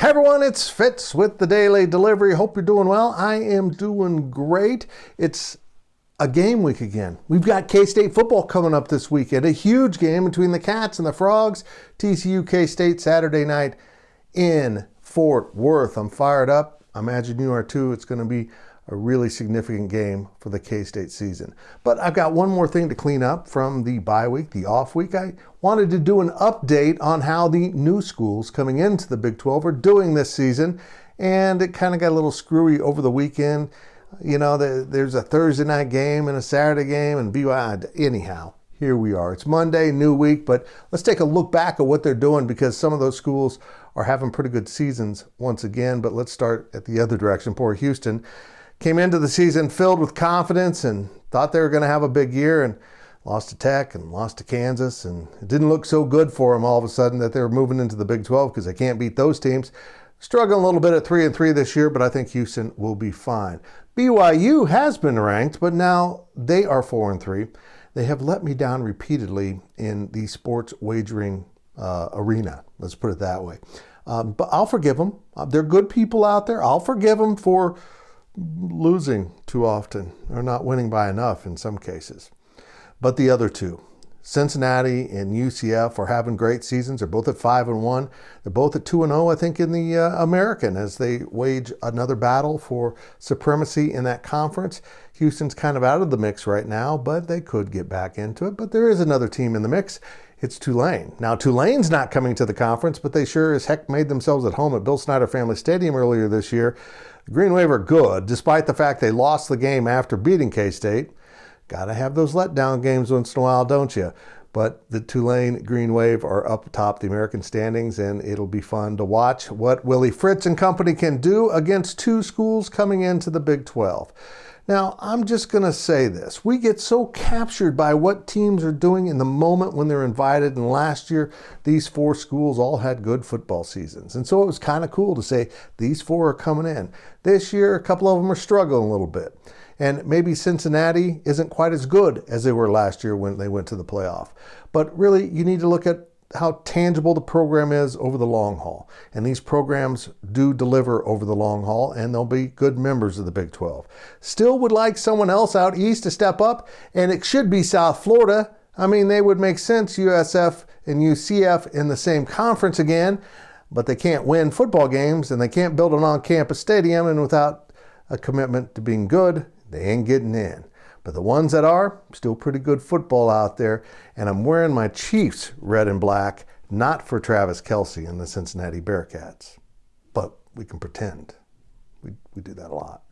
Hey everyone, it's Fitz with the Daily Delivery. Hope you're doing well. I am doing great. It's a game week again. We've got K-State football coming up this weekend. A huge game between the Cats and the Frogs. TCU K-State Saturday night in Fort Worth. I'm fired up. I imagine you are too. It's going to be a really significant game for the K-State season. But I've got one more thing to clean up from the bye week, the off week. I wanted to do an update on how the new schools coming into the Big 12 are doing this season. And it kind of got a little screwy over the weekend. You know, there's a Thursday night game and a Saturday game and BYU. Anyhow, here we are. It's Monday, new week, but let's take a look back at what they're doing because some of those schools are having pretty good seasons once again. But let's start at the other direction. Poor Houston came into the season filled with confidence and thought they were going to have a big year and lost to Tech and lost to Kansas. And it didn't look so good for them all of a sudden that they were moving into the Big 12 because they can't beat those teams. Struggling a little bit at 3-3 this year, but I think Houston will be fine. BYU has been ranked, but now they are 4-3. They have let me down repeatedly in the sports wagering arena. Let's put it that way. But I'll forgive them. They're good people out there. I'll forgive them for losing too often or not winning by enough in some cases. But the other two, Cincinnati and UCF, are having great seasons. They're both at 5-1. They're both at 2-0, I think, in the American as they wage another battle for supremacy in that conference. Houston's kind of out of the mix right now, but they could get back into it. But there is another team in the mix. It's Tulane. Now, Tulane's not coming to the conference, but they sure as heck made themselves at home at Bill Snyder Family Stadium earlier this year. The Green Wave are good, despite the fact they lost the game after beating K-State. Got to have those letdown games once in a while, don't you? But the Tulane Green Wave are up top the American standings, and it'll be fun to watch what Willie Fritz and company can do against two schools coming into the Big 12. Now, I'm just going to say this. We get so captured by what teams are doing in the moment when they're invited. And last year, these four schools all had good football seasons. And so it was kind of cool to say these four are coming in. This year, a couple of them are struggling a little bit. And maybe Cincinnati isn't quite as good as they were last year when they went to the playoff. But really, you need to look at how tangible the program is over the long haul. And these programs do deliver over the long haul, and they'll be good members of the Big 12. Still would like someone else out east to step up, and it should be South Florida. I mean, they would make sense, USF and UCF in the same conference again, but they can't win football games, and they can't build an on-campus stadium, and without a commitment to being good, they ain't getting in. But the ones that are, still pretty good football out there. And I'm wearing my Chiefs red and black, not for Travis Kelce and the Cincinnati Bearcats. But we can pretend. We do that a lot.